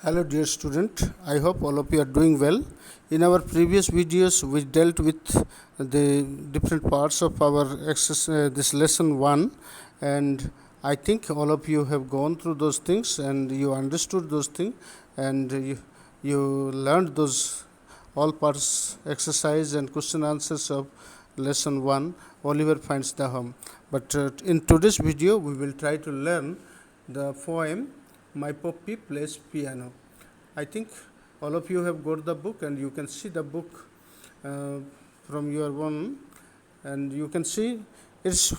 Hello dear student, I hope all of you are doing well. In our previous videos we dealt with the different parts of our this lesson 1, and I think all of you have gone through those things and you understood those things, and you learned those all parts exercise and question answers of lesson 1. Oliver finds the home. But in today's video we will try to learn the poem My Poppy Plays Piano. I think all of you have got the book and you can see the book from your one, and you can see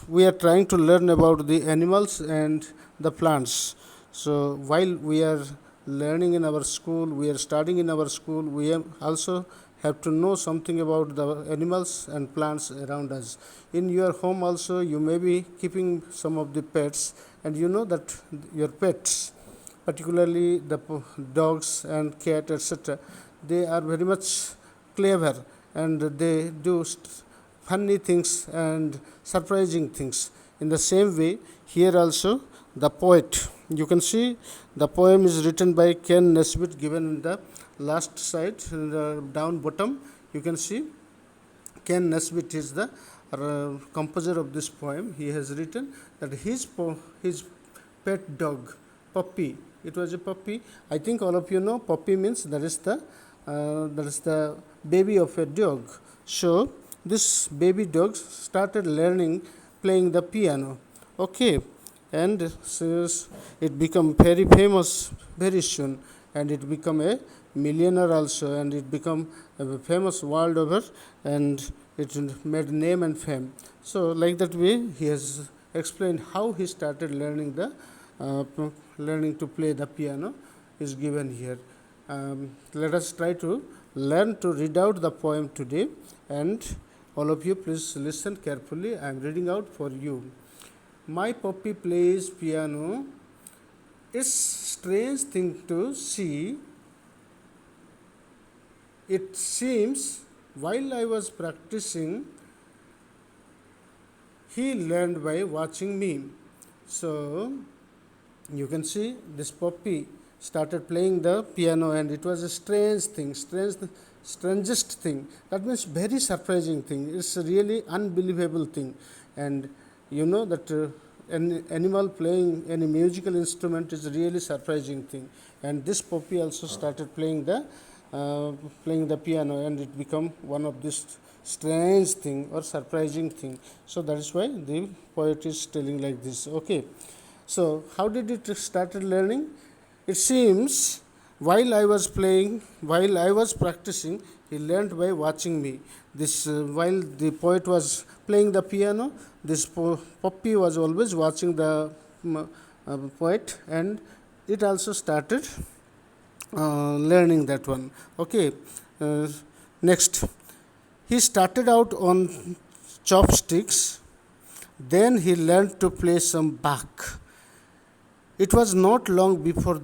we are trying to learn about the animals and the plants. So while we are learning in our school, we are studying in our school, we also have to know something about the animals and plants around us. In your home also you may be keeping some of the pets, and you know that your pets, particularly the dogs and cat, etc., they are very much clever and they do funny things and surprising things. In the same way, here also the poet, you can see the poem is written by Ken Nesbitt, given in the last side, in the down bottom. You can see Ken Nesbitt is the composer of this poem. He has written that his pet dog, Puppy. It was a puppy. I think all of you know puppy means that is the baby of a dog. So this baby dog started learning playing the piano. Okay, and so it became very famous very soon, and it became a millionaire also, and it became famous world over, and it made name and fame. So like that way he has explained how he started learning to play the piano is given here. Let us try to learn to read out the poem today, and all of you please listen carefully. I am reading out for you. My puppy plays piano. It's strange thing to see. It seems while I was practicing, he learned by watching me. So you can see this puppy started playing the piano, and it was a strangest thing. That means very surprising thing. It's a really unbelievable thing. And you know that an animal playing any musical instrument is a really surprising thing. And this puppy also started playing the piano, and it became one of this strange thing or surprising thing. So that is why the poet is telling like this. Okay. So how did it started learning? It seems while I was practicing, he learned by watching me. This while the poet was playing the piano, this puppy was always watching the poet, and it also started learning that one. Okay. Next, he started out on chopsticks. Then he learned to play some Bach. It was not long before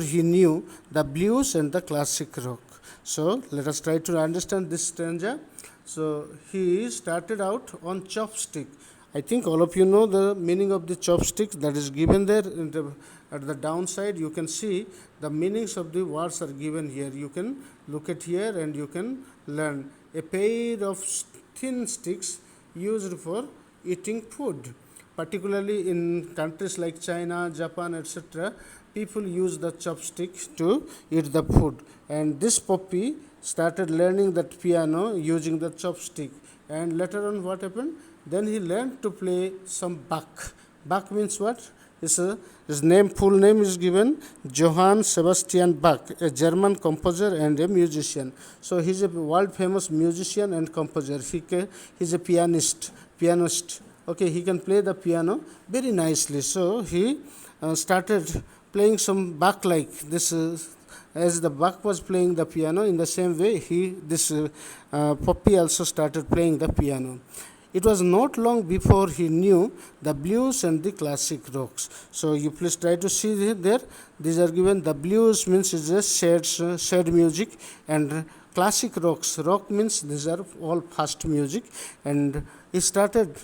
he knew the blues and the classic rock. So let us try to understand this stanza. So he started out on chopstick. I think all of you know the meaning of the chopstick that is given there at the downside. You can see the meanings of the words are given here. You can look at here and you can learn. A pair of thin sticks used for eating food. Particularly in countries like China, Japan, etc., people use the chopsticks to eat the food. And this puppy started learning that piano using the chopstick. And later on, what happened? Then he learned to play some Bach. Bach means what? His full name is given Johann Sebastian Bach, a German composer and a musician. So he's a world famous musician and composer. He's a pianist. Okay, he can play the piano very nicely. So he started playing some Bach like this. As the Bach was playing the piano, in the same way, this puppy also started playing the piano. It was not long before he knew the blues and the classic rocks. So you please try to see there. These are given. The blues means it's just sad music, and classic rocks. Rock means these are all fast music, and he started.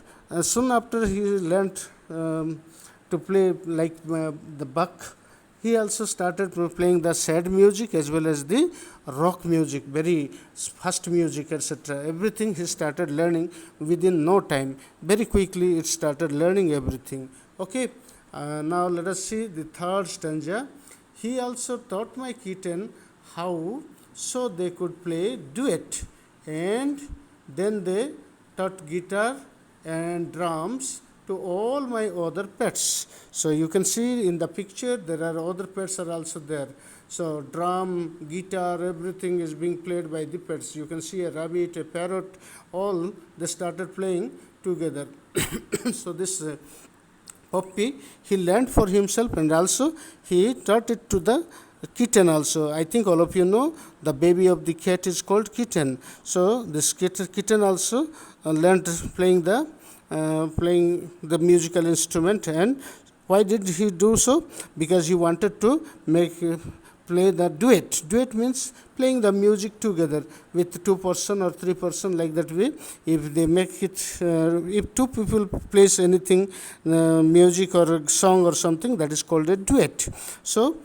Soon after he learnt to play like the Bach he also started playing the sad music as well as the rock music, very fast music, etc. Everything he started learning within no time. Very quickly it started learning everything. Okay, now let us see the third stanza. He also taught my kitten how so they could play duet, and then they taught guitar and drums to all my other pets. So you can see in the picture there are other pets are also there. So drum, guitar, everything is being played by the pets. You can see a rabbit, a parrot, all they started playing together. So this puppy he learned for himself, and also he taught it to the kitten also. I think all of you know the baby of the cat is called kitten. So this kitten also learned playing the musical instrument. And why did he do so? Because he wanted to play the duet. Duet means playing the music together with 2 person or 3 person, like that way. If they make it, if two people plays anything, music or a song or something, that is called a duet. So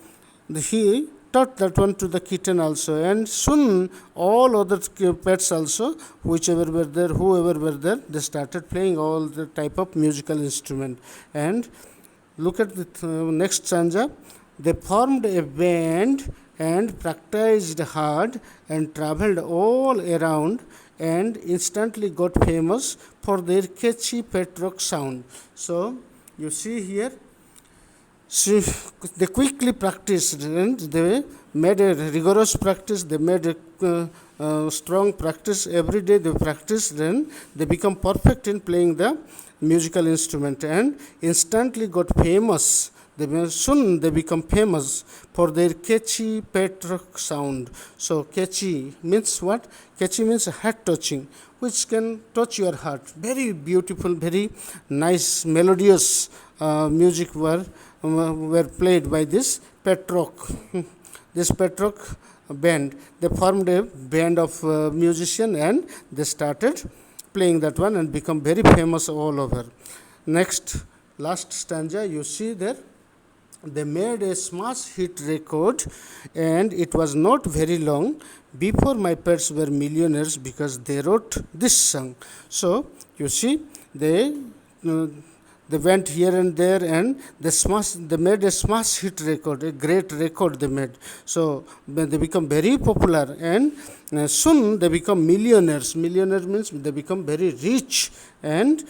he taught that one to the kitten also, and soon all other pets also, whichever were there, whoever were there, they started playing all the type of musical instrument. And look at the next stanza. They formed a band and practiced hard and traveled all around and instantly got famous for their catchy pet rock sound. So you see here, so they quickly practiced and they made a rigorous practice. They made a strong practice. Every day they practiced, and they become perfect in playing the musical instrument and instantly got famous. Soon they become famous for their catchy pet rock sound. So catchy means what? Catchy means heart touching, which can touch your heart. Very beautiful, very nice, melodious music were played by this pet rock. This pet rock band. They formed a band of musicians, and they started playing that one and become very famous all over. Next, last stanza, you see there. They made a smash hit record, and it was not very long before my pets were millionaires because they wrote this song. So you see, they went here and there, and they made a smash hit record, a great record they made. So they become very popular, and soon they become millionaires. Millionaire means they become very rich, and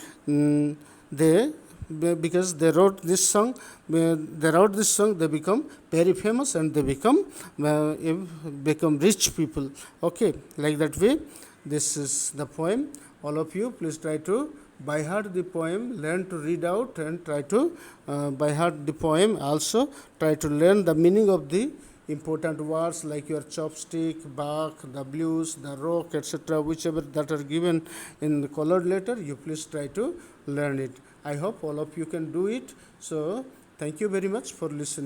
they because they wrote this song, they become very famous, and they become rich people. Okay, like that way. This is the poem. All of you, please try to by heart the poem, learn to read out, and try to by heart the poem. Also try to learn the meaning of the important words like your chopstick, bark, the blues, the rock, etc., whichever that are given in the colored letter. You please try to learn it. I hope all of you can do it. So thank you very much for listening.